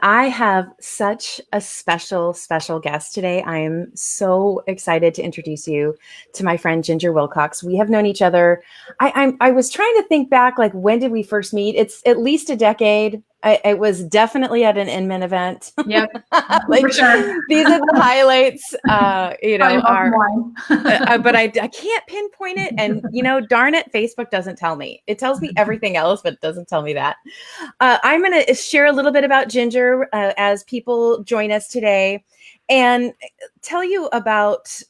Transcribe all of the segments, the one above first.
I have such a special guest today. I am so excited to introduce you to my friend Ginger Wilcox. We have known each other. I was trying to think back, like when did we first meet? It's at least a decade. It was definitely at an Inman event. Yep, for Like sure. these are the highlights. Probably most Are wine. but I can't pinpoint it. And, darn it, Facebook doesn't tell me. It tells me everything else, but it doesn't tell me that. I'm going to share a little bit about Ginger as people join us today and tell you about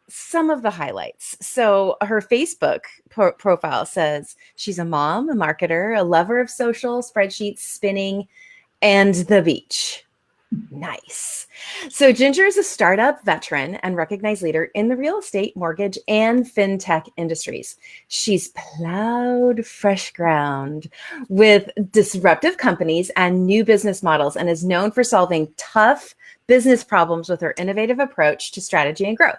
some of the highlights. So her Facebook profile says she's a mom, a marketer, a lover of social, spreadsheets, spinning, and the beach. Nice. So Ginger is a startup veteran and recognized leader in the real estate, mortgage, and fintech industries. She's plowed fresh ground with disruptive companies and new business models and is known for solving tough business problems with her innovative approach to strategy and growth.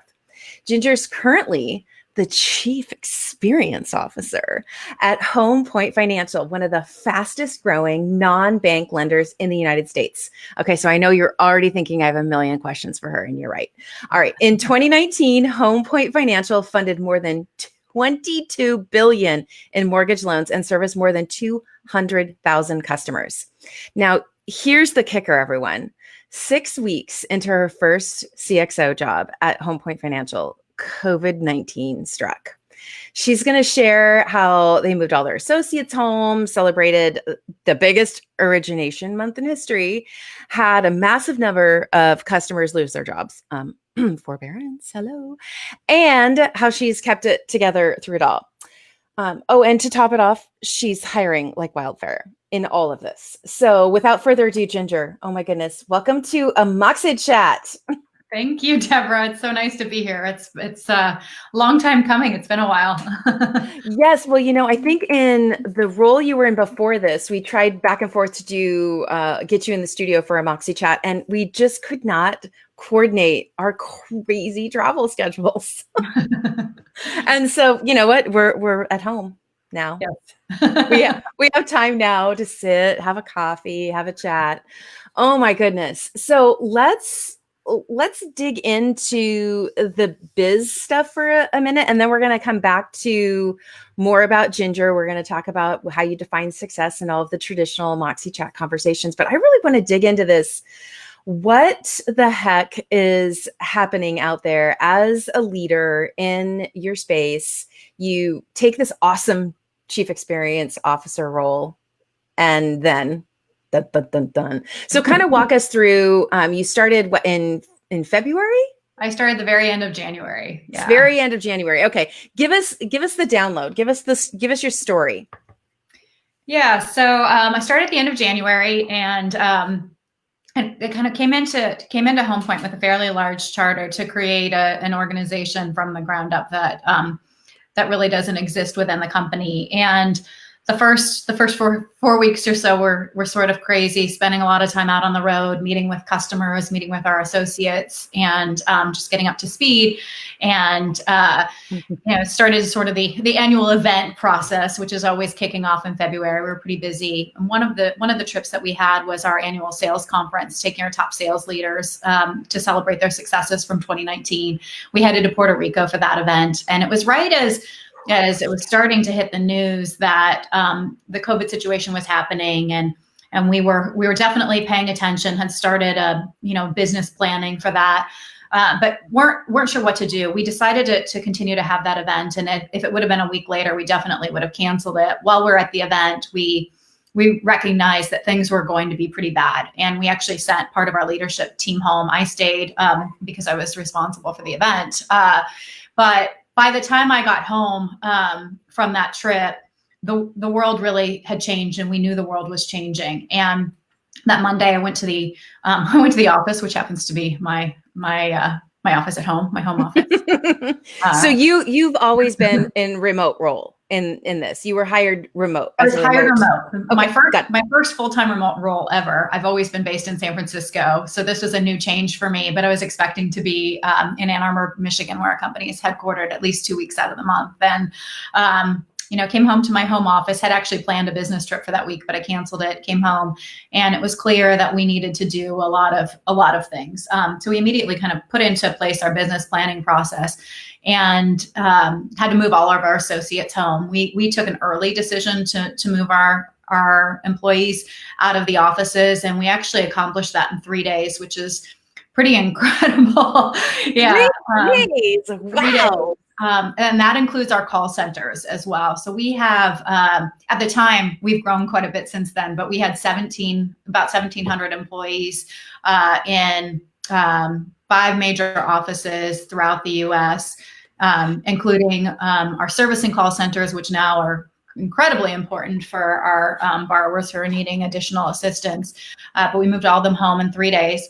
Ginger's currently the Chief Experience Officer at Home Point Financial, one of the fastest growing non-bank lenders in the United States. Okay, so I know you're already thinking I have a million questions for her, and you're right. All right, in 2019, Home Point Financial funded more than 22 billion in mortgage loans and serviced more than 200,000 customers. Now, here's the kicker, everyone. 6 weeks into her first CXO job at Home Point Financial, COVID-19 struck. She's going to share how they moved all their associates home, celebrated the biggest origination month in history, had a massive number of customers lose their jobs. Forbearance, hello. And how she's kept it together through it all. And to top it off, she's hiring like wildfire in all of this. So without further ado, Ginger, oh my goodness, welcome to a Moxie chat. Thank you, Deborah. It's so nice to be here. It's a long time coming. It's been a while. Yes. Well, I think in the role you were in before this, we tried back and forth to get you in the studio for a Moxie chat, and we just could not coordinate our crazy travel schedules. And so, you know what? We're at home now. Yes. We have time now to sit, have a coffee, have a chat. Oh my goodness. So let's dig into the biz stuff for a minute, and then we're going to come back to more about Ginger. We're going to talk about how you define success and all of the traditional Moxie chat conversations. But I really want to dig into this. What the heck is happening out there as a leader in your space? You take this awesome chief experience officer role, and then dun, dun, dun, dun. So kind of walk us through, you started in February? I started the very end of January. Yeah. Very end of January. Okay. Give us the download. Give us your story. Yeah. So I started at the end of January, and it kind of came into Home Point with a fairly large charter to create an organization from the ground up that really doesn't exist within the company. And the first four weeks or so were sort of crazy, spending a lot of time out on the road, meeting with customers, meeting with our associates, and just getting up to speed. And started sort of the annual event process, which is always kicking off in February. We were pretty busy. And one of the trips that we had was our annual sales conference, taking our top sales leaders to celebrate their successes from 2019. We headed to Puerto Rico for that event, and it was right as it was starting to hit the news that the COVID situation was happening, and we were definitely paying attention. Had started business planning for that, but weren't sure what to do. We decided to continue to have that event, and if it would have been a week later, we definitely would have canceled it. While we're at the event, we recognized that things were going to be pretty bad, and we actually sent part of our leadership team home. I stayed because I was responsible for the event, but by the time I got home from that trip, the world really had changed, and we knew the world was changing. And that Monday, I went to the office, which happens to be my office at home, my home office. So you've always been in remote role in this. You were hired remote. I was hired remote. Okay, my first full-time remote role ever. I've always been based in San Francisco, so this was a new change for me. But I was expecting to be in Ann Arbor, Michigan, where our company is headquartered, at least 2 weeks out of the month. And came home to my home office, had actually planned a business trip for that week, but I canceled it, came home, and it was clear that we needed to do a lot of things. So we immediately kind of put into place our business planning process and had to move all of our associates home. We took an early decision to move our employees out of the offices, and we actually accomplished that in 3 days, which is pretty incredible. Yeah. 3 days. Wow. And that includes our call centers as well. So we have, at the time, we've grown quite a bit since then, but we had about 1,700 employees in 5 major offices throughout the U.S., including our service and call centers, which now are incredibly important for our borrowers who are needing additional assistance. But we moved all of them home in 3 days.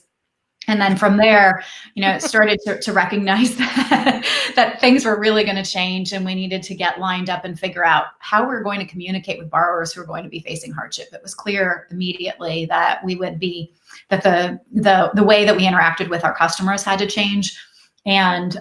And then from there, it started to recognize that things were really going to change, and we needed to get lined up and figure out how we're going to communicate with borrowers who are going to be facing hardship. It was clear immediately that the way that we interacted with our customers had to change. And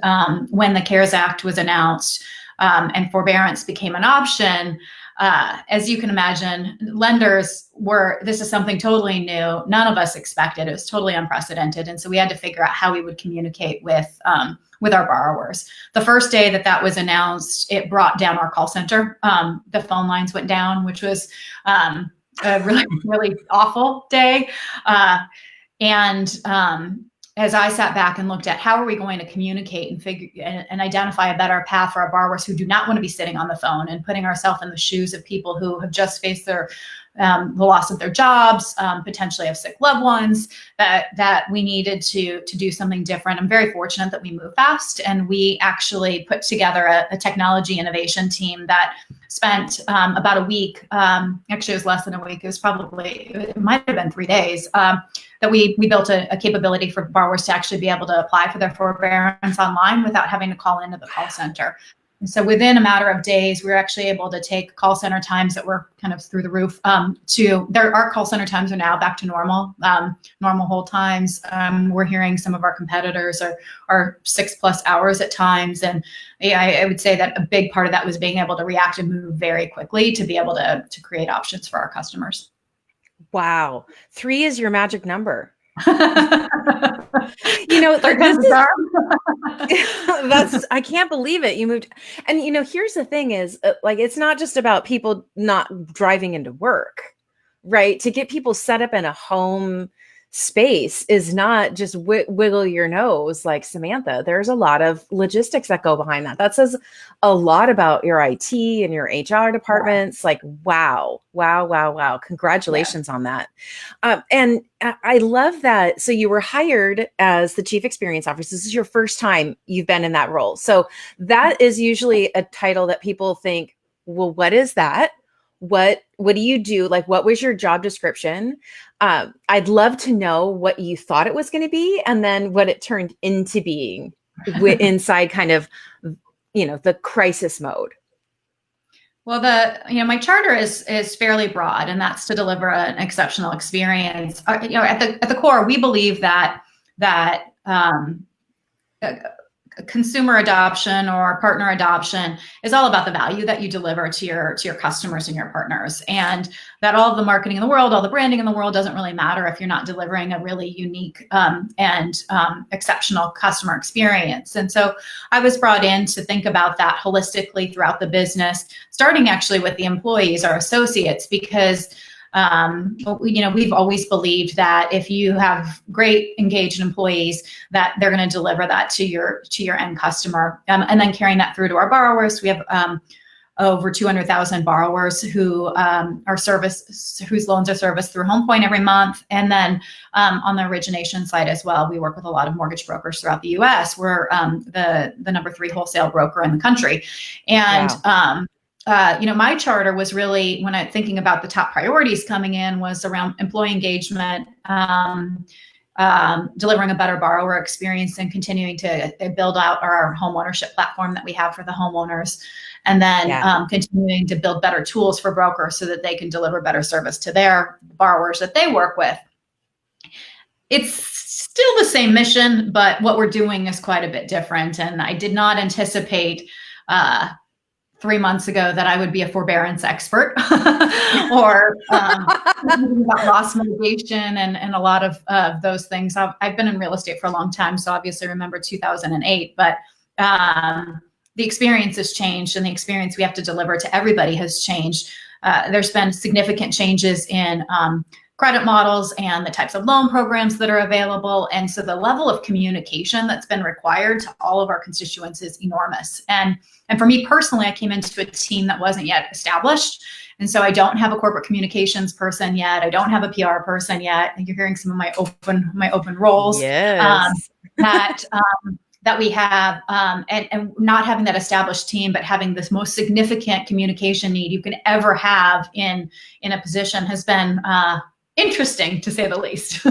when the CARES Act was announced and forbearance became an option, as you can imagine, this is something totally new. None of us expected. It was totally unprecedented. And so we had to figure out how we would communicate with our borrowers. The first day that was announced, it brought down our call center. The phone lines went down, which was a really, really awful day. As I sat back and looked at how are we going to communicate and figure and identify a better path for our borrowers who do not want to be sitting on the phone, and putting ourselves in the shoes of people who have just faced the loss of their jobs, potentially have sick loved ones, that we needed to do something different. I'm very fortunate that we moved fast, and we actually put together a technology innovation team that spent about a week. Actually, it was less than a week. It might have been 3 days. That we built a capability for borrowers to actually be able to apply for their forbearance online without having to call into the call center. And so within a matter of days, we were actually able to take call center times that were kind of through the roof our call center times are now back to normal hold times. We're hearing some of our competitors are 6+ hours at times. And I would say that a big part of that was being able to react and move very quickly to be able to create options for our customers. Wow. 3 is your magic number. I can't believe it. You moved. And, here's the thing is it's not just about people not driving into work, right? To get people set up in a home space is not just wiggle your nose like Samantha. There's a lot of logistics that go behind that. That says a lot about your IT and your HR departments. Yeah. Like, wow. Congratulations on that. And I love that. So you were hired as the Chief Experience Officer. This is your first time you've been in that role. So that is usually a title that people think, well, what is that? What do you do? Like, what was your job description? I'd love to know what you thought it was going to be, and then what it turned into being inside kind of, the crisis mode. Well, my charter is fairly broad, and that's to deliver an exceptional experience. At the core, we believe that consumer adoption or partner adoption is all about the value that you deliver to your customers and your partners, and that all of the marketing in the world, all the branding in the world doesn't really matter if you're not delivering a really unique and exceptional customer experience. And so I was brought in to think about that holistically throughout the business, starting actually with the employees, our associates, because we've always believed that if you have great engaged employees, that they're going to deliver that to your end customer, and then carrying that through to our borrowers. We have over 200,000 borrowers whose loans are serviced through HomePoint every month, and then on the origination side as well, we work with a lot of mortgage brokers throughout the U.S. We're the number 3 wholesale broker in the country, and wow. My charter was really, when I'm thinking about the top priorities coming in, was around employee engagement, delivering a better borrower experience, and continuing to build out our home ownership platform that we have for the homeowners, and then continuing to build better tools for brokers so that they can deliver better service to their borrowers that they work with. It's still the same mission, but what we're doing is quite a bit different. And I did not anticipate 3 months ago that I would be a forbearance expert or about loss mitigation and a lot of those things. I've been in real estate for a long time, so obviously remember 2008, but the experience has changed, and the experience we have to deliver to everybody has changed. There's been significant changes in credit models and the types of loan programs that are available. And so the level of communication that's been required to all of our constituents is enormous. And for me personally, I came into a team that wasn't yet established. And so I don't have a corporate communications person yet. I don't have a PR person yet. And you're hearing some of my open roles. Yes. That we have, and not having that established team, but having this most significant communication need you can ever have in a position has been interesting, to say the least.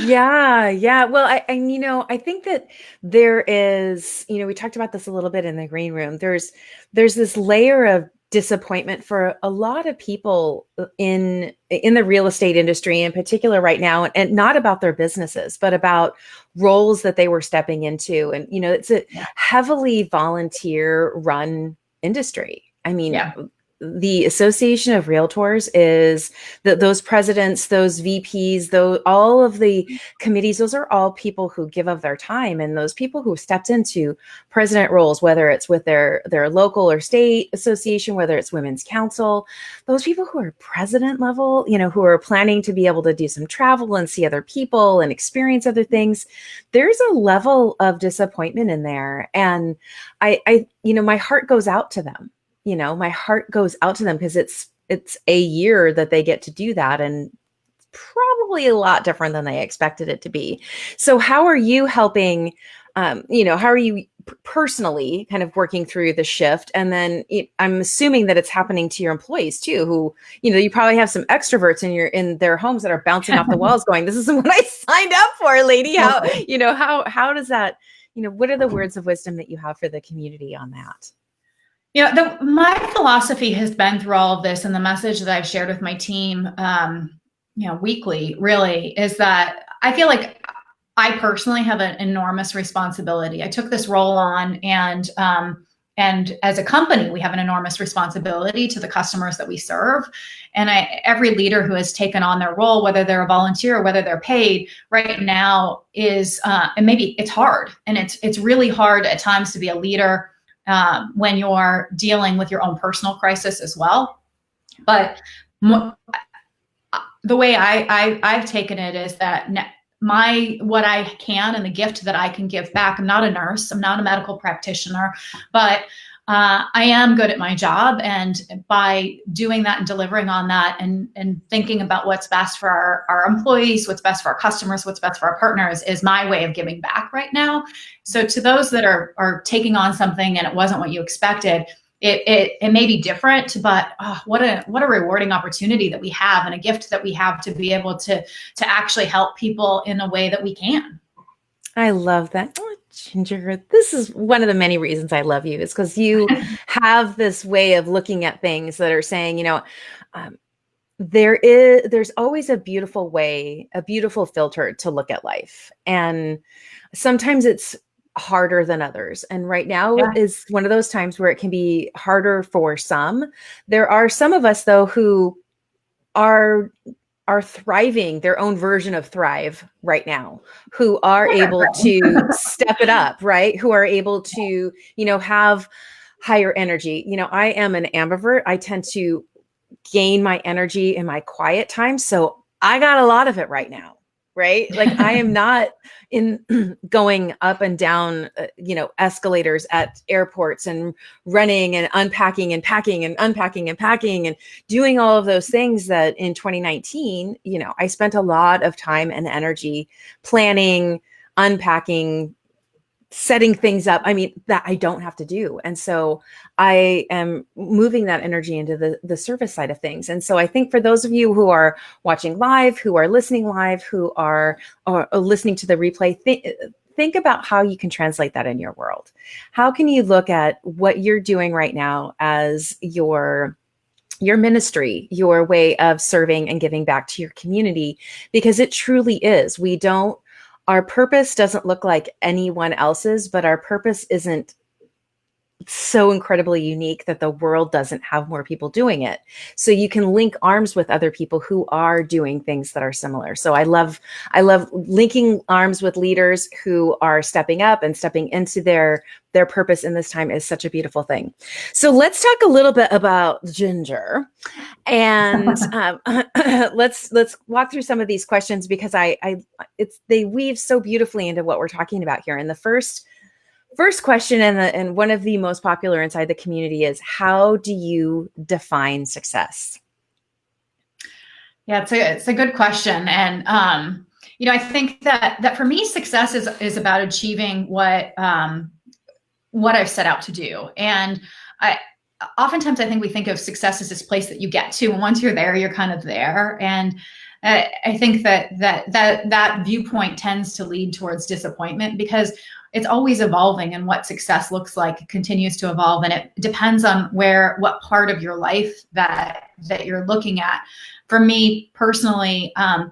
Yeah. Well, I think that there is, we talked about this a little bit in the green room. There's this layer of disappointment for a lot of people in the real estate industry in particular right now, and not about their businesses, but about roles that they were stepping into. And, it's a heavily volunteer run industry. I mean, the Association of Realtors is those presidents, those VPs, all of the committees, those are all people who give of their time. And those people who stepped into president roles, whether it's with their local or state association, whether it's women's council, those people who are president level, who are planning to be able to do some travel and see other people and experience other things, there's a level of disappointment in there. And my heart goes out to them. My heart goes out to them because it's a year that they get to do that, and probably a lot different than they expected it to be. So how are you helping, how are you personally kind of working through the shift? And then I'm assuming that it's happening to your employees too, who, you probably have some extroverts in their homes that are bouncing off the walls going, this is what I signed up for, lady. How does that, what are the words of wisdom that you have for the community on that? My philosophy has been through all of this, and the message that I've shared with my team, weekly, really, is that I feel like I personally have an enormous responsibility. I took this role on, and as a company, we have an enormous responsibility to the customers that we serve. And every leader who has taken on their role, whether they're a volunteer or whether they're paid, right now is, and maybe it's hard, and it's really hard at times to be a leader when you're dealing with your own personal crisis as well. But the way I've taken it is that what I can and the gift that I can give back. I'm not a nurse. I'm not a medical practitioner, but I am good at my job. And by doing that and delivering on that and thinking about what's best for our employees, what's best for our customers, what's best for our partners is my way of giving back right now. So to those that are taking on something and it wasn't what you expected, it may be different, but what a rewarding opportunity that we have, and a gift that we have to be able to actually help people in a way that we can. I love that. Oh, Ginger, this is one of the many reasons I love you, is because you have this way of looking at things that are saying, there's always a beautiful way, a beautiful filter to look at life. And sometimes it's harder than others. And right now is one of those times where it can be harder for some. There are some of us, though, who are thriving their own version of thrive right now, who are able to step it up, right? Who are able to, have higher energy. I am an ambivert. I tend to gain my energy in my quiet time. So I got a lot of it right now, right? Like I am not in going up and down, escalators at airports and running and unpacking and packing and unpacking and packing and doing all of those things that in 2019, I spent a lot of time and energy planning, unpacking, setting things up. I mean, that I don't have to do. And so I am moving that energy into the service side of things. And so I think for those of you who are watching live, who are listening live, who are listening to the replay, think about how you can translate that in your world. How can you look at what you're doing right now as your ministry, your way of serving and giving back to your community? Because it truly is. Our purpose doesn't look like anyone else's, but our purpose isn't so incredibly unique that the world doesn't have more people doing it. So you can link arms with other people who are doing things that are similar. So I love linking arms with leaders who are stepping up and stepping into their purpose in this time is such a beautiful thing. So let's talk a little bit about Ginger, and let's walk through some of these questions because they weave so beautifully into what we're talking about here. And the first question, and one of the most popular inside the community, is how do you define success? Yeah, it's a good question. And, I think that for me, success is about achieving what I've set out to do. And oftentimes I think we think of success as this place that you get to, and once you're there, you're kind of there. And I think that viewpoint tends to lead towards disappointment, because it's always evolving, and what success looks like continues to evolve. And it depends on what part of your life that you're looking at. For me personally, I'm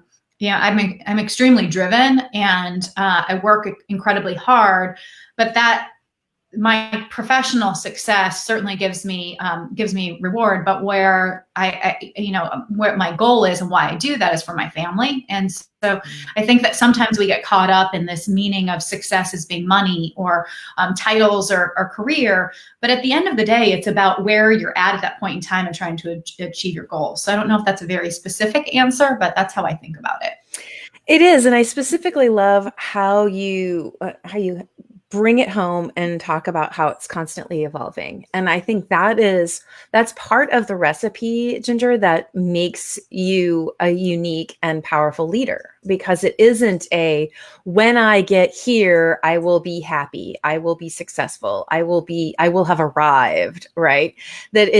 extremely driven, and I work incredibly hard, but my professional success certainly gives me reward, but where where my goal is and why I do that is for my family. And so I think that sometimes we get caught up in this meaning of success as being money or titles or career, but at the end of the day, it's about where you're at that point in time and trying to achieve your goals. So I don't know if that's a very specific answer, but that's how I think about it. It is, and I specifically love how you bring it home and talk about how it's constantly evolving. And I think that's part of the recipe, Ginger, that makes you a unique and powerful leader, because it isn't when I get here, I will be happy, I will be successful, I will have arrived, right? That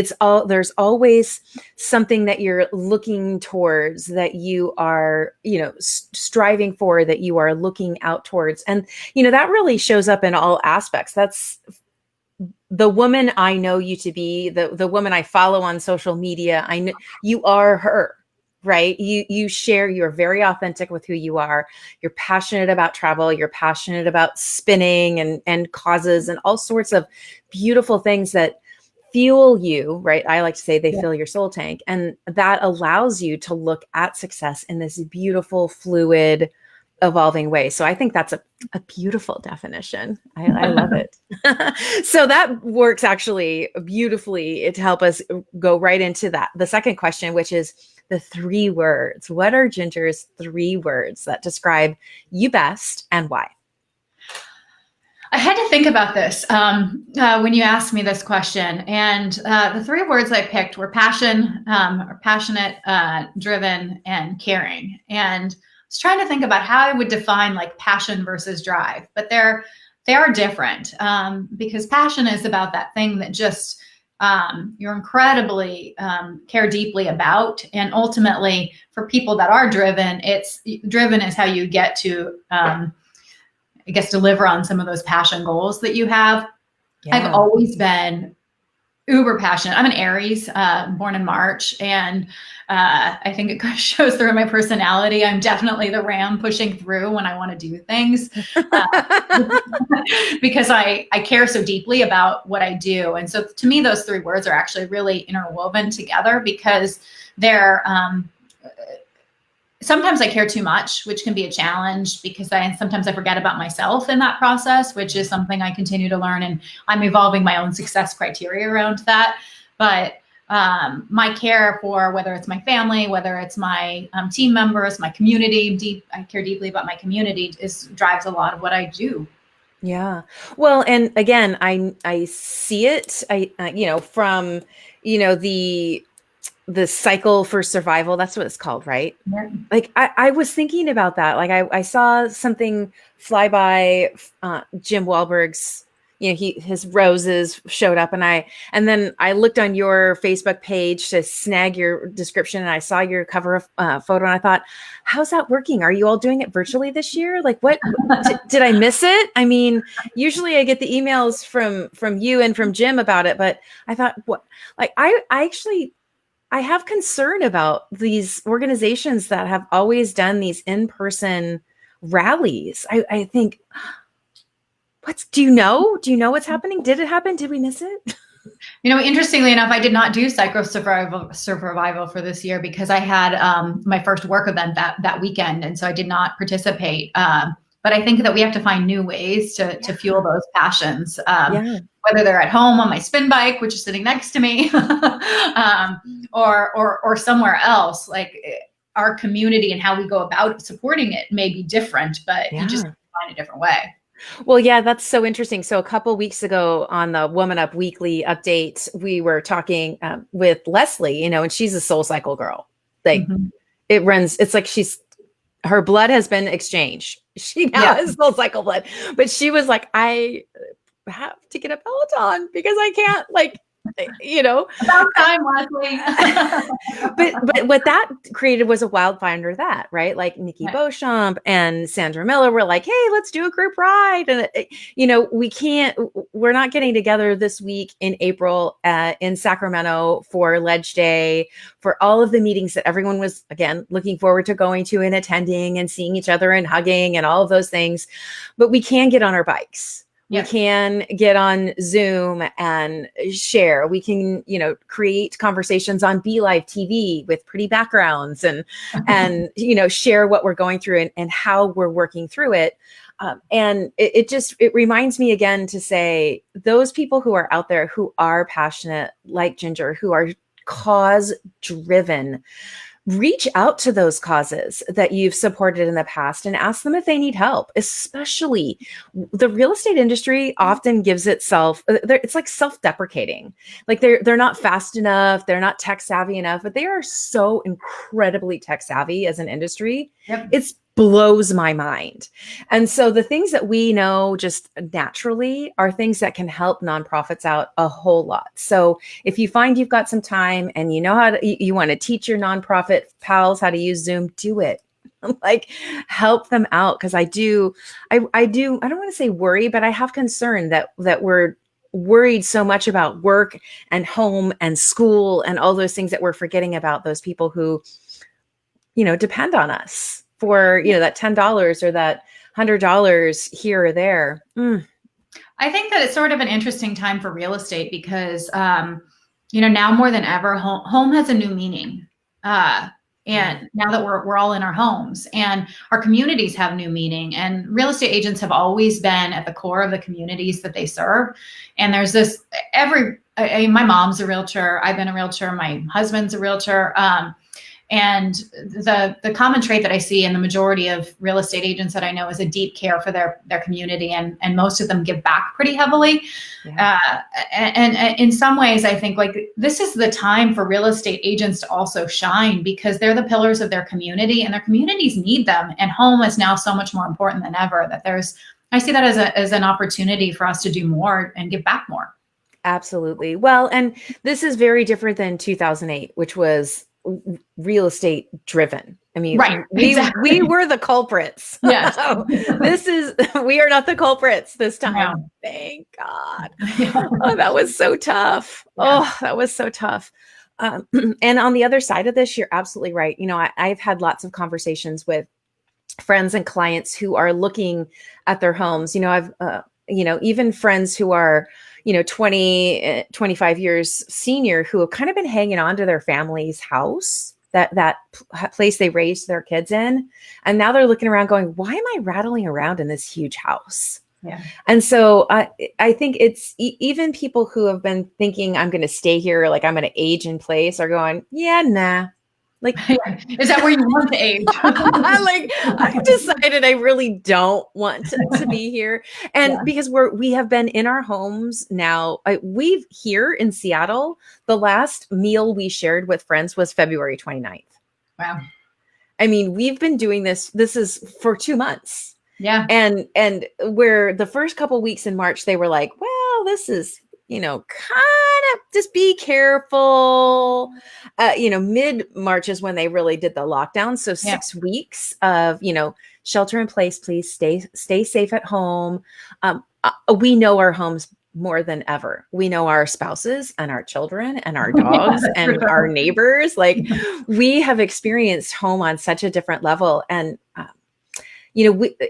there's always something that you're looking towards, that you are, striving for, that you are looking out towards. And, that really shows up in all aspects. That's the woman I know you to be, the woman I follow on social media. I know you are her, right? You're very authentic with who you are. You're passionate about travel. You're passionate about spinning and causes and all sorts of beautiful things that fuel you, right? I like to say they fill your soul tank. And that allows you to look at success in this beautiful, fluid, evolving way. So I think that's a beautiful definition. I love it. So that works actually beautifully to help us go right into the second question, which is the 3 words. What are Ginger's 3 words that describe you best, and why? I had to think about this when you asked me this question. And the 3 words I picked were passion, or passionate, driven, and caring. And I was trying to think about how I would define like passion versus drive, but they are different, because passion is about that thing that just you're incredibly care deeply about. And ultimately, for people that are driven is how you get to deliver on some of those passion goals that you have. Yeah. I've always been uber passionate. I'm an Aries, born in March, and I think it shows through my personality. I'm definitely the ram pushing through when I want to do things, because I care so deeply about what I do. And so to me, those 3 words are actually really interwoven together, because they're sometimes I care too much, which can be a challenge, because sometimes I forget about myself in that process, which is something I continue to learn. And I'm evolving my own success criteria around that. But my care for, whether it's my family, whether it's my team members, my community, I care deeply about my community, drives a lot of what I do. Yeah. Well, and again, I see it, from, the cycle for survival. That's what it's called, right? Yeah. Like I was thinking about that. Like I saw something fly by, Jim Wahlberg's, his roses showed up, and then I looked on your Facebook page to snag your description, and I saw your cover photo, and I thought, how's that working? Are you all doing it virtually this year? Like what, did I miss it? I mean, usually I get the emails from you and from Jim about it, but I thought, what, like I have concern about these organizations that have always done these in-person rallies. I think, Do you know what's happening? Did it happen? Did we miss it? Interestingly enough, I did not do survival for this year because I had my first work event that weekend, and so I did not participate. But I think that we have to find new ways to fuel those passions, whether they're at home on my spin bike, which is sitting next to me, or somewhere else. Like our community and how we go about supporting it may be different, but you just find a different way. Well, yeah, that's so interesting. So a couple weeks ago on the Woman Up Weekly update, we were talking with Leslie, and she's a SoulCycle girl. Like it's like her blood has been exchanged. She now has SoulCycle blood, but she was like, I have to get a Peloton because I can't About time, Leslie. but what that created was a wildfinder that, right? Like Nikki Beauchamp and Sandra Miller were like, hey, let's do a group ride. And, we're not getting together this week in April in Sacramento for Ledge Day, for all of the meetings that everyone was, again, looking forward to going to and attending and seeing each other and hugging and all of those things. But we can get on our bikes. We can get on Zoom and share. We can, create conversations on Be Live TV with pretty backgrounds and share what we're going through and how we're working through it. And it reminds me again to say those people who are out there who are passionate like Ginger, who are cause driven, reach out to those causes that you've supported in the past and ask them if they need help. Especially the real estate industry often gives itself, it's like self-deprecating. Like they're not fast enough. They're not tech savvy enough, but they are so incredibly tech savvy as an industry. It's blows my mind. And so the things that we know just naturally are things that can help nonprofits out a whole lot. So if you find you've got some time and you know how you want to teach your nonprofit pals how to use Zoom, do it. Like help them out. Cause I don't want to say worry, but I have concern that we're worried so much about work and home and school and all those things that we're forgetting about those people who, depend on us for, that $10 or that $100 here or there. I think that it's sort of an interesting time for real estate because, now more than ever, home has a new meaning. And now that we're all in our homes and our communities have new meaning, and real estate agents have always been at the core of the communities that they serve. And there's this my mom's a realtor. I've been a realtor. My husband's a realtor. And the common trait that I see in the majority of real estate agents that I know is a deep care for their community, and most of them give back pretty heavily. And in some ways, I think like this is the time for real estate agents to also shine because they're the pillars of their community and their communities need them. And home is now so much more important than ever that I see that as an opportunity for us to do more and give back more. Absolutely. Well, and this is very different than 2008, which was real estate driven. I mean, we were the culprits. Yes. We are not the culprits this time. No. Thank God. Oh, that was so tough. Yeah. Oh, that was so tough. And on the other side of this, you're absolutely right. I've had lots of conversations with friends and clients who are looking at their homes. I've, even friends who are 20, 25 years senior who have kind of been hanging on to their family's house, that place they raised their kids in. And now they're looking around going, why am I rattling around in this huge house? Yeah. And so I think it's even people who have been thinking I'm going to stay here, like I'm going to age in place, are going, yeah, nah. Like, is that where you want to age? Like, I've decided I really don't want to be here. And because we have been in our homes now, we've here in Seattle, the last meal we shared with friends was February 29th. Wow. I mean, we've been doing this is for 2 months. Yeah. And where the first couple weeks in March, they were like, well, this is, kind of just be careful. Mid-March is when they really did the lockdown. So 6 weeks of, shelter in place, please stay safe at home. We know our homes more than ever. We know our spouses and our children and our dogs and our neighbors. Like we have experienced home on such a different level. And,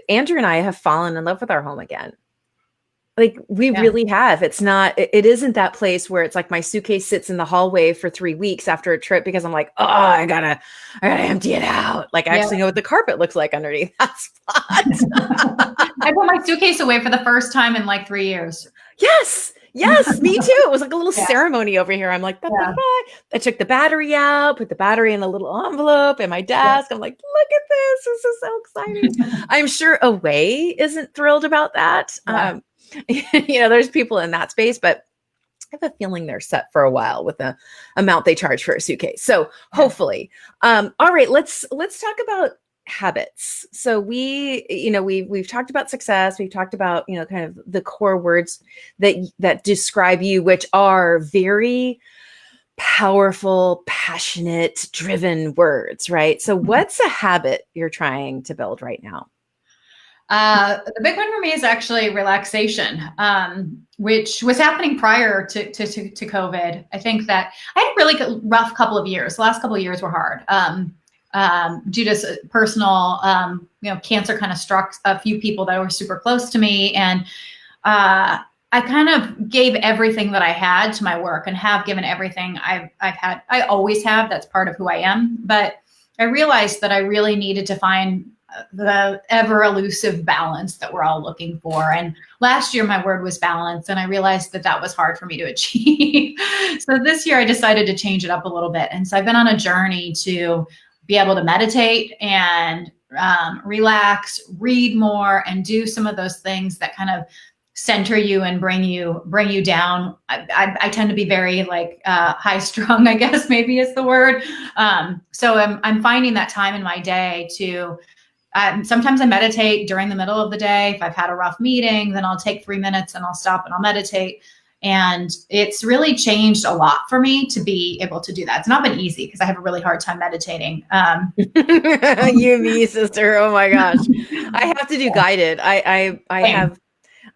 Andrew and I have fallen in love with our home again. Like we really have. It's not, it isn't that place where it's like my suitcase sits in the hallway for 3 weeks after a trip because I'm like, oh, I gotta empty it out. Like I actually know what the carpet looks like underneath that spot. I put my suitcase away for the first time in like 3 years. Yes. Yes, me too. It was like a little ceremony over here. I'm like, I took the battery out, put the battery in a little envelope in my desk. I'm like, look at this. This is so exciting. I'm sure Away isn't thrilled about that. There's people in that space, but I have a feeling they're set for a while with the amount they charge for a suitcase. So hopefully, all right, let's talk about habits. So we've talked about success. We've talked about, kind of the core words that describe you, which are very powerful, passionate, driven words, right? So what's a habit you're trying to build right now? The big one for me is actually relaxation, which was happening prior to COVID. I think that I had a really rough couple of years. The last couple of years were hard. Due to personal, cancer kind of struck a few people that were super close to me. And I kind of gave everything that I had to my work and have given everything I've had. I always have. That's part of who I am. But I realized that I really needed to find the ever elusive balance that we're all looking for. And last year, my word was balance. And I realized that was hard for me to achieve. So this year I decided to change it up a little bit. And so I've been on a journey to be able to meditate and relax, read more, and do some of those things that kind of center you and bring you down. I tend to be very high strung, I guess maybe is the word. So I'm finding that time in my day to sometimes I meditate during the middle of the day. If I've had a rough meeting, then I'll take 3 minutes and I'll stop and I'll meditate. And it's really changed a lot for me to be able to do that. It's not been easy because I have a really hard time meditating. You and me, sister. Oh my gosh. I have to do guided. I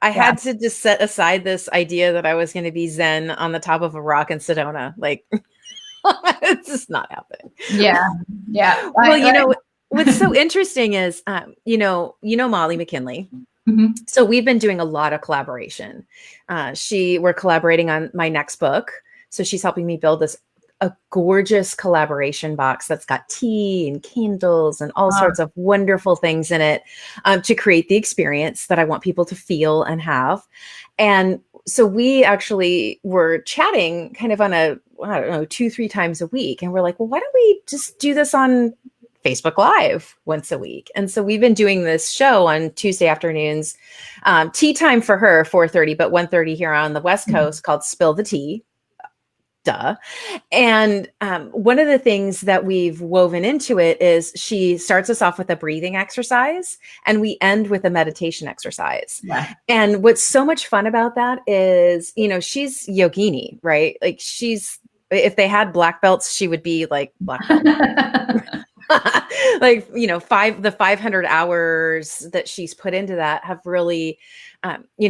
had to just set aside this idea that I was going to be Zen on the top of a rock in Sedona. Like it's just not happening. Yeah. Yeah. Well, what's so interesting is, Molly McKinley. Mm-hmm. So we've been doing a lot of collaboration. We're collaborating on my next book. So she's helping me build a gorgeous collaboration box that's got tea and candles and all sorts of wonderful things in it to create the experience that I want people to feel and have. And so we actually were chatting kind of on 2-3 times a week. And we're like, well, why don't we just do this on Facebook Live once a week? And so we've been doing this show on Tuesday afternoons, tea time for her, 4:30, but 1:30 here on the West Coast, called Spill the Tea. Duh. And one of the things that we've woven into it is she starts us off with a breathing exercise and we end with a meditation exercise. Yeah. And what's so much fun about that is, she's yogini, right? Like if they had black belts, she would be like black belt. The 500 hours that she's put into that have really,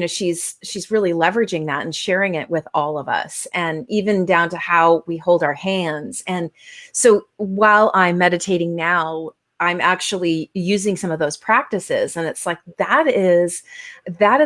she's really leveraging that and sharing it with all of us, and even down to how we hold our hands. And so while I'm meditating now, I'm actually using some of those practices. And it's like, that is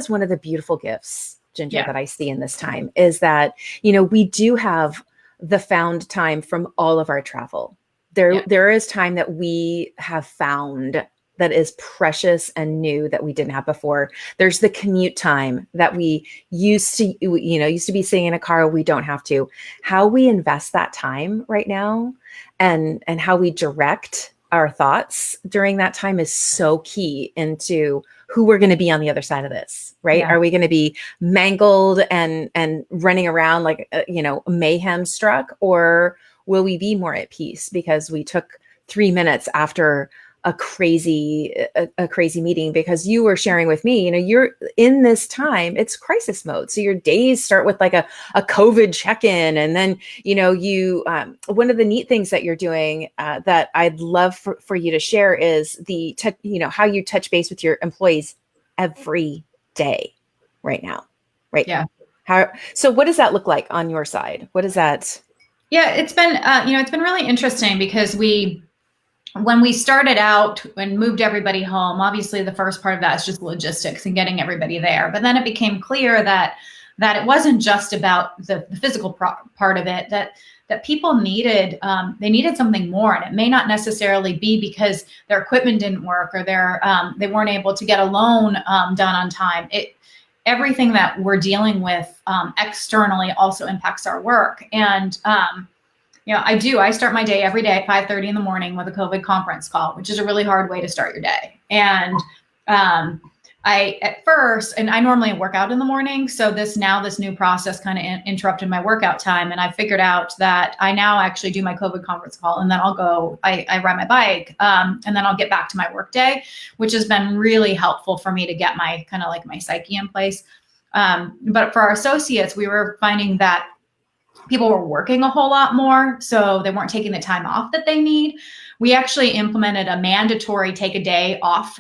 one of the beautiful gifts, Ginger, that I see in this time is that, we do have the found time from all of our travel. There is time that we have found that is precious and new that we didn't have before. There's the commute time that we used to be sitting in a car. We don't have to. How we invest that time right now and how we direct our thoughts during that time is so key into who we're going to be on the other side of this, right? Yeah. Are we going to be mangled and running around like, mayhem struck, or will we be more at peace because we took 3 minutes after a crazy meeting? Because you were sharing with me, you're in this time, it's crisis mode. So your days start with like a COVID check-in. And then, one of the neat things that you're doing that I'd love for you to share is how you touch base with your employees every day right now. Right. Yeah. So what does that look like on your side? What is that? Yeah, it's been, it's been really interesting because we when we started out and moved everybody home, obviously the first part of that is just logistics and getting everybody there. But then it became clear that it wasn't just about the physical part of it, that people needed, they needed something more. And it may not necessarily be because their equipment didn't work or they weren't able to get a loan done on time. Everything that we're dealing with externally also impacts our work. And I start my day every day at 5:30 in the morning with a COVID conference call, which is a really hard way to start your day. And I normally work out in the morning. So this new process kind of interrupted my workout time. And I figured out that I now actually do my COVID conference call, and then I ride my bike, and then I'll get back to my work day, which has been really helpful for me to get my kind of like my psyche in place. But for our associates, we were finding that people were working a whole lot more, so they weren't taking the time off that they need. We actually implemented a mandatory take a day off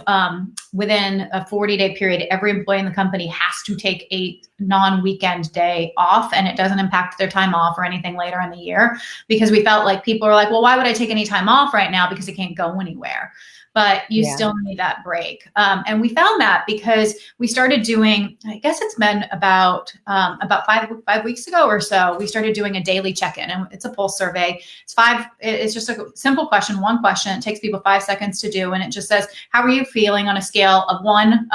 within a 40-day period. Every employee in the company has to take a non-weekend day off, and it doesn't impact their time off or anything later in the year, because we felt like people were like, well, why would I take any time off right now? Because I can't go anywhere. But you still need that break. And we found that because we started doing, I guess it's been about 5 weeks ago or so, we started doing a daily check-in, and it's a pulse survey. It's just a simple question, one question. It takes people 5 seconds to do. And it just says, how are you feeling on a scale of 1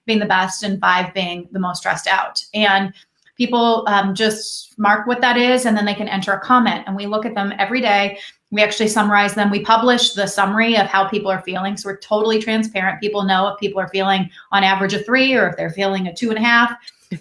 being the best and 5 being the most stressed out? And people just mark what that is, and then they can enter a comment, and we look at them every day. We actually summarize them. We publish the summary of how people are feeling. So we're totally transparent. People know if people are feeling on average a 3 or if they're feeling a 2.5.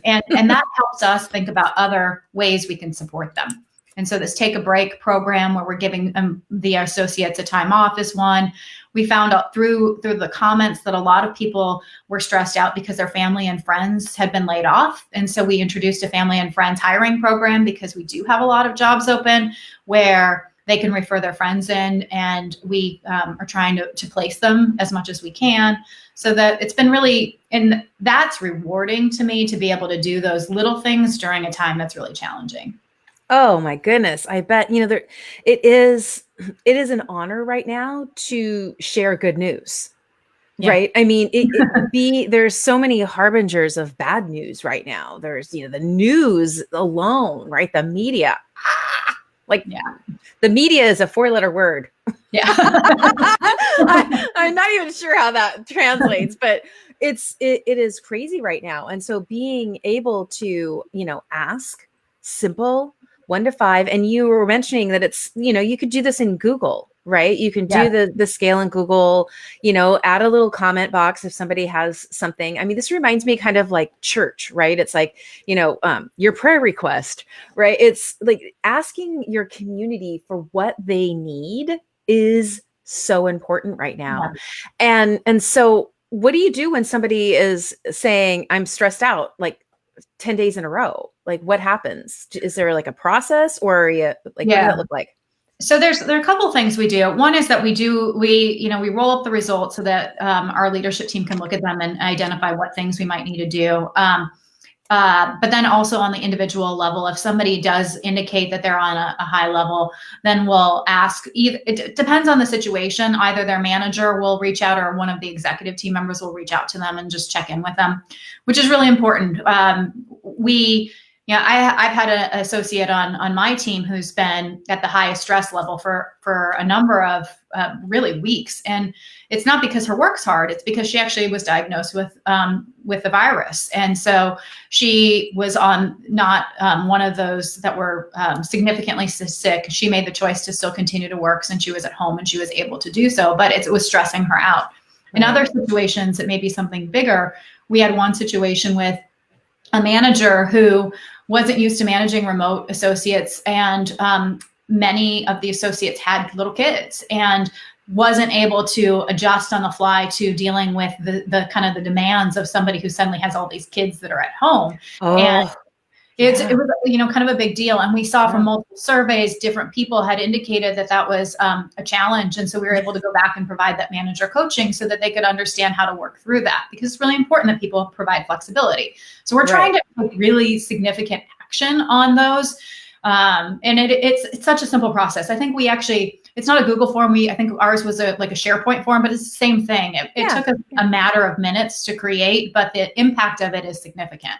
And that helps us think about other ways we can support them. And so this take a break program where we're giving the associates a time off is one. We found out through the comments that a lot of people were stressed out because their family and friends had been laid off. And so we introduced a family and friends hiring program, because we do have a lot of jobs open where they can refer their friends in, and we are trying to place them as much as we can. So that it's been really, and that's rewarding to me to be able to do those little things during a time that's really challenging. Oh my goodness. I bet, it is an honor right now to share good news. Yeah. Right. I mean, there's so many harbingers of bad news right now. There's, the news alone, right? The media, the media is a 4-letter word. Yeah. I'm not even sure how that translates, but it is crazy right now. And so being able to, ask simple 1 to 5, and you were mentioning that it's, you could do this in Google, right? You can do the scale in Google, add a little comment box if somebody has something. I mean, this reminds me kind of like church, right? It's like, your prayer request, right? It's like asking your community for what they need is so important right now. Yeah. And so what do you do when somebody is saying, I'm stressed out, like 10 days in a row? Like, what happens? Is there like a process, or what does that look like? So there are a couple of things we do. One is that we roll up the results so that our leadership team can look at them and identify what things we might need to do. But then also on the individual level, if somebody does indicate that they're on a high level, then we'll ask, it depends on the situation. Either their manager will reach out, or one of the executive team members will reach out to them and just check in with them, which is really important. I've had an associate on my team who's been at the highest stress level for a number of really weeks. And it's not because her work's hard. It's because she actually was diagnosed with the virus. And so she was on not one of those that were significantly sick. She made the choice to still continue to work since she was at home, and she was able to do so, but it was stressing her out. In other situations, it may be something bigger. We had one situation with a manager who wasn't used to managing remote associates, and many of the associates had little kids, and wasn't able to adjust on the fly to dealing with the kind of the demands of somebody who suddenly has all these kids that are at home. And it was, kind of a big deal. And we saw from multiple surveys, different people had indicated that was a challenge. And so we were able to go back and provide that manager coaching so that they could understand how to work through that, because it's really important that people provide flexibility. So we're trying to take really significant action on those. And it's such a simple process. I think we actually it's not a Google form. I think ours was like a SharePoint form, but it's the same thing. It took a matter of minutes to create, but the impact of it is significant.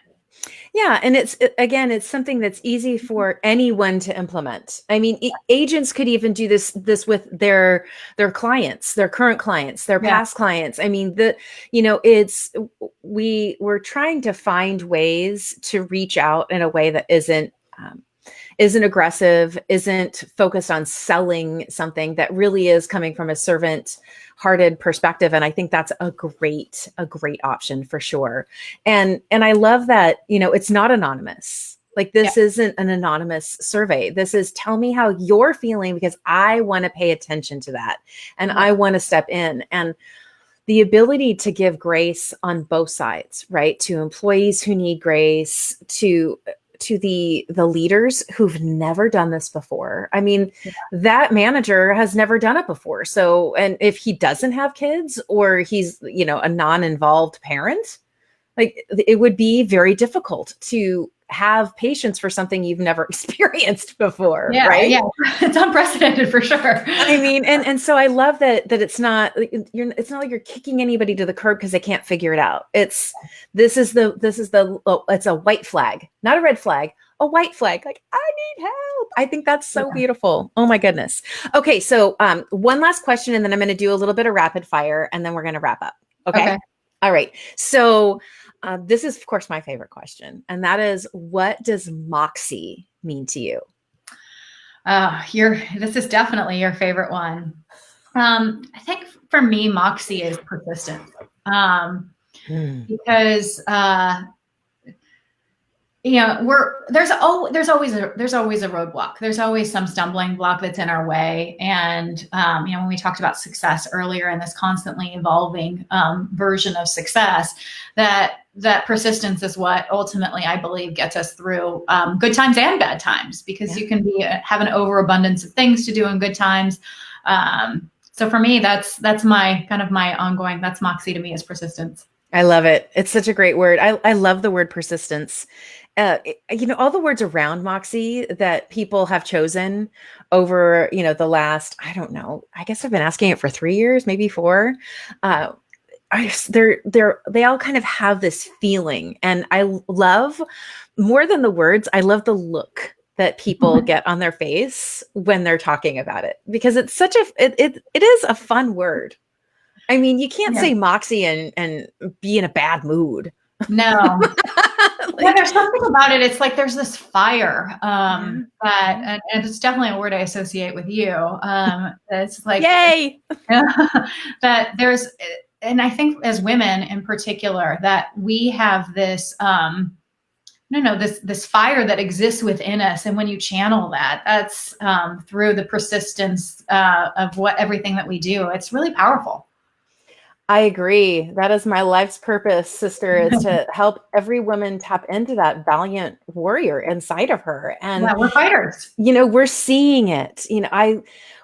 Yeah. And it's something that's easy for anyone to implement. I mean, agents could even do this with their clients, their current clients, their past clients. I mean, we're trying to find ways to reach out in a way that isn't aggressive, isn't focused on selling something, that really is coming from a servant-hearted perspective. And I think that's a great option for sure. And I love that, it's not anonymous. Like this isn't an anonymous survey. This is, tell me how you're feeling, because I want to pay attention to that. And I want to step in. And the ability to give grace on both sides, right? To employees who need grace, to the leaders who've never done this before. I mean, that manager has never done it before. So, and if he doesn't have kids, or he's, a non-involved parent, like it would be very difficult to have patience for something you've never experienced before. Right? Yeah. It's unprecedented for sure. I mean, and so I love that it's not like you're kicking anybody to the curb because they can't figure it out. It's a white flag, not a red flag, a white flag. Like, I need help. I think that's so beautiful. Oh my goodness. Okay. So, one last question, and then I'm going to do a little bit of rapid fire, and then we're going to wrap up. Okay. All right. So, this is, of course, my favorite question, and that is, what does Moxie mean to you? This is definitely your favorite one. I think for me, Moxie is persistence, because there's always a roadblock. There's always some stumbling block that's in our way. And, when we talked about success earlier, and this constantly evolving version of success, that persistence is what ultimately, I believe, gets us through good times and bad times, because you can have an overabundance of things to do in good times. So for me, that's my ongoing, that's Moxie to me, is persistence. I love it. It's such a great word. I love the word persistence. All the words around Moxie that people have chosen over, the last, I don't know, I guess I've been asking it for 3 years, maybe 4. They all kind of have this feeling, and I love, more than the words, I love the look that people get on their face when they're talking about it, because it's it is a fun word. I mean, you can't say Moxie and be in a bad mood. No. There's something about it. It's like there's this fire and it's definitely a word I associate with you. It's like, yay, that there's, and I think as women in particular, that we have this this fire that exists within us, and when you channel that's through the persistence of everything that we do, it's really powerful. I agree. That is my life's purpose, sister, is to help every woman tap into that valiant warrior inside of her. And we're fighters. We're seeing it.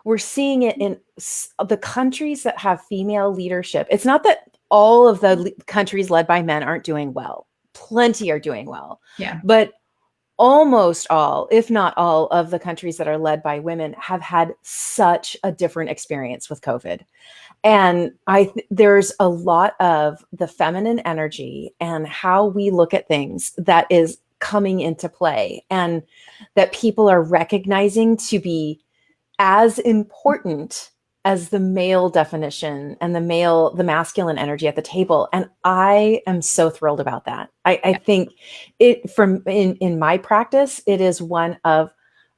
We're seeing it in the countries that have female leadership. It's not that all of the countries led by men aren't doing well. Plenty are doing well. Yeah. But almost all, if not all, of the countries that are led by women have had such a different experience with COVID. And there's a lot of the feminine energy and how we look at things that is coming into play, and that people are recognizing to be as important as the male definition and the masculine energy at the table. And I am so thrilled about that. I think in my practice, it is one of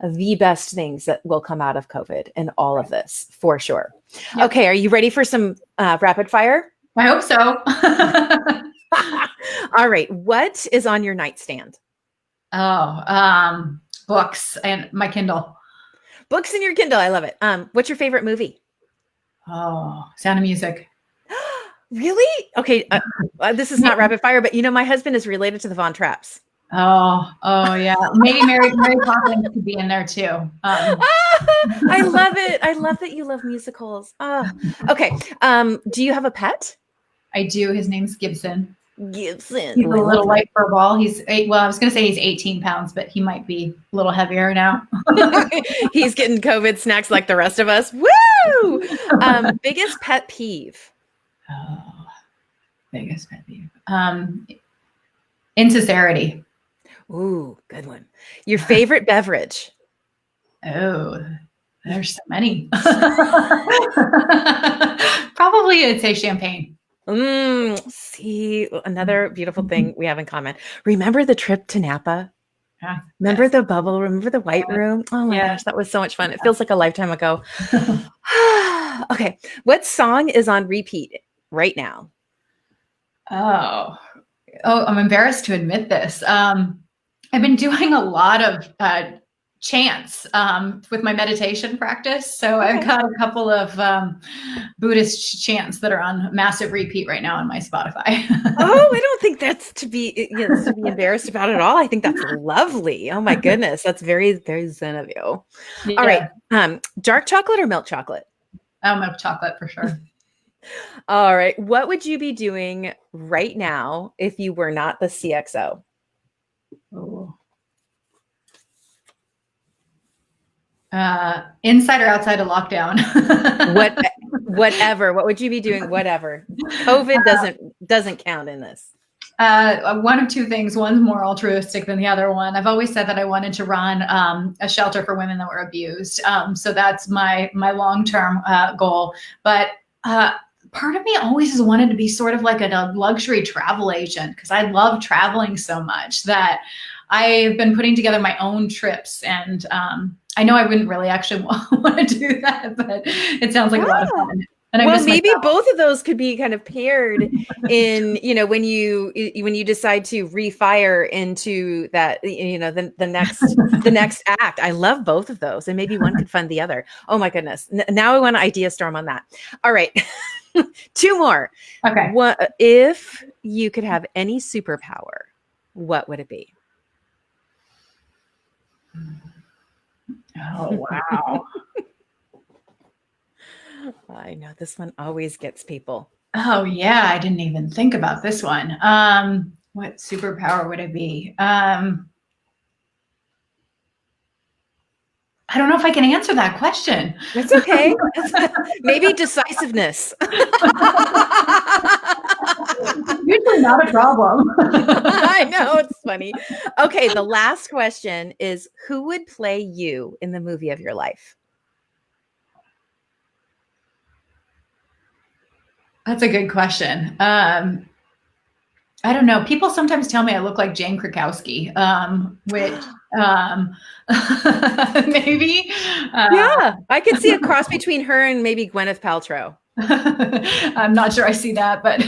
the best things that will come out of COVID and all of this, for sure. Yep. Okay. Are you ready for some rapid fire? I hope so. All right. What is on your nightstand? Books and my Kindle. Books and your Kindle. I love it. What's your favorite movie? Sound of Music. Really? Okay. This is not rapid fire, but my husband is related to the Von Trapps. Oh yeah. Maybe Mary Poppins could be in there too. I love it. I love that you love musicals. Okay. Do you have a pet? I do. His name's Gibson. Gibson. He's a little light for a ball. I was going to say he's 18 pounds, but he might be a little heavier now. He's getting COVID snacks like the rest of us. Woo! Biggest pet peeve. Oh, biggest pet peeve. Insincerity. Ooh, good one. Your favorite beverage. Oh, there's so many. Probably I'd say champagne. See, another beautiful thing we have in common. Remember the trip to Napa? Yeah. Remember the bubble? Remember the white room? Oh my gosh, that was so much fun. It feels like a lifetime ago. Okay. What song is on repeat right now? Oh, I'm embarrassed to admit this. I've been doing a lot of chants with my meditation practice. So I've got a couple of Buddhist chants that are on massive repeat right now on my Spotify. Oh, I don't think that's to be embarrassed about at all. I think that's lovely. Oh my goodness. That's very, very zen of you. Yeah. All right. Dark chocolate or milk chocolate? Oh, milk chocolate for sure. All right. What would you be doing right now if you were not the CXO? Oh. Inside or outside of lockdown? Whatever. What would you be doing? Whatever. COVID doesn't count in this. One of two things. One's more altruistic than the other one. I've always said that I wanted to run a shelter for women that were abused. So that's my long-term goal. But part of me always has wanted to be sort of like a luxury travel agent, because I love traveling so much that I've been putting together my own trips. And I know I wouldn't really actually want to do that, but it sounds like a lot of fun. And well, maybe both of those could be kind of paired in, when you decide to refire into that, the next act. I love both of those, and maybe one could fund the other. Oh my goodness. Now I want to idea storm on that. All right. Two more. Okay. What if you could have any superpower, what would it be? Oh, wow. I know this one always gets people. Oh yeah. I didn't even think about this one. What superpower would it be? I don't know if I can answer that question. That's okay. Maybe decisiveness. Usually not a problem. I know, it's funny. Okay, the last question is, who would play you in the movie of your life? That's a good question. I don't know. People sometimes tell me I look like Jane Krakowski, which maybe. Yeah, I could see a cross between her and maybe Gwyneth Paltrow. I'm not sure I see that, but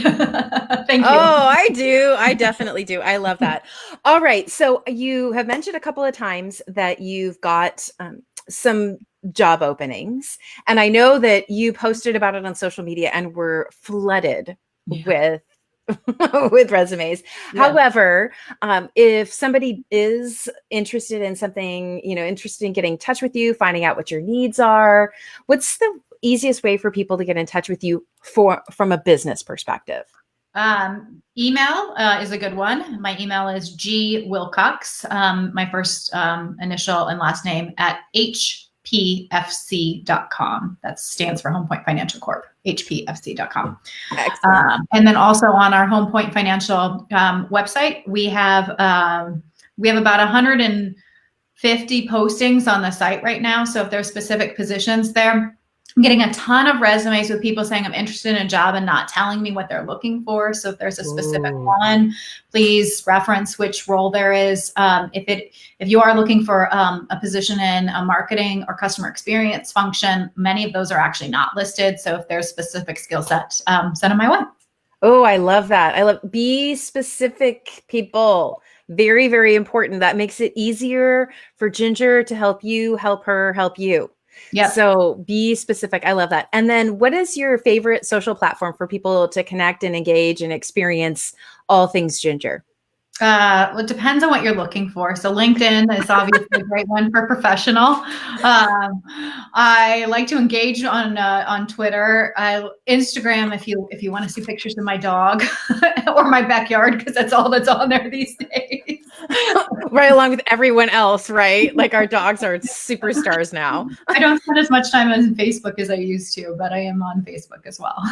thank you. Oh, I do. I definitely do. I love that. All right. So you have mentioned a couple of times that you've got some job openings, and I know that you posted about it on social media and were flooded with resumes. Yeah. However, if somebody is interested in something, interested in getting in touch with you, finding out what your needs are, what's the easiest way for people to get in touch with you from a business perspective? Email is a good one. My email is gwilcox, my first initial and last name, at hpfc.com. That stands for Home Point Financial Corp, hpfc.com. And then also on our Home Point Financial website, we have about 150 postings on the site right now. So if there's specific positions there, I'm getting a ton of resumes with people saying I'm interested in a job and not telling me what they're looking for. So if there's a specific one, please reference which role there is. If you are looking for a position in a marketing or customer experience function, many of those are actually not listed. So if there's specific skill set, send them my way. Oh, I love that. Be specific, people. Very, very important. That makes it easier for Ginger to help you, help her, help you. Yeah. So be specific. I love that. And then what is your favorite social platform for people to connect and engage and experience all things Ginger? Well, it depends on what you're looking for. So LinkedIn is obviously a great one for professional. I like to engage on Twitter, Instagram. If you want to see pictures of my dog or my backyard, because that's all that's on there these days. Right along with everyone else, right? Like our dogs are superstars now. I don't spend as much time on Facebook as I used to, but I am on Facebook as well.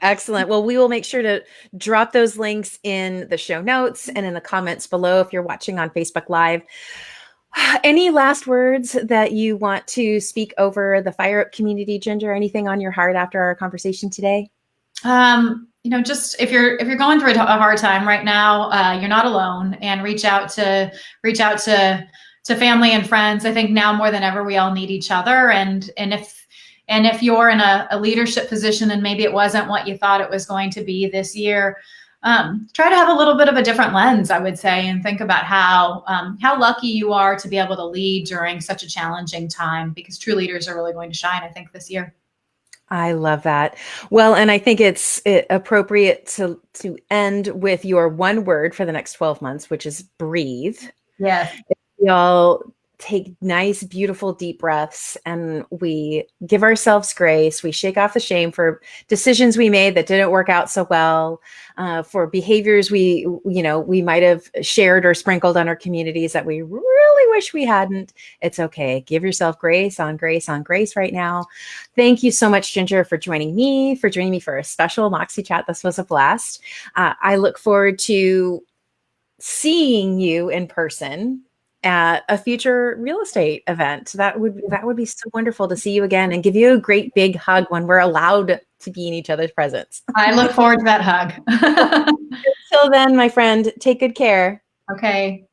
Excellent. Well, we will make sure to drop those links in the show notes and in the comments below if you're watching on Facebook Live. Any last words that you want to speak over the Fire Up community, Ginger? Anything on your heart after our conversation today? Just if you're going through a hard time right now, you're not alone, and reach out to family and friends. I think now more than ever, we all need each other. And if you're in a leadership position and maybe it wasn't what you thought it was going to be this year, try to have a little bit of a different lens, I would say, and think about how lucky you are to be able to lead during such a challenging time, because true leaders are really going to shine, I think, this year. I love that. Well, and I think it's appropriate to end with your one word for the next 12 months, which is breathe. Yes. We all take nice, beautiful, deep breaths, and we give ourselves grace. We shake off the shame for decisions we made that didn't work out so well, for behaviors we might have shared or sprinkled on our communities that we really wish we hadn't. It's okay. Give yourself grace on grace on grace right now. Thank you so much, Ginger, for joining me for a special Moxie chat. This was a blast. I look forward to seeing you in person at a future real estate event. That would be so wonderful to see you again and give you a great big hug when we're allowed to be in each other's presence. I look forward to that hug. Until then, my friend, take good care. Okay.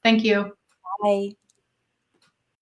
Thank you. Bye.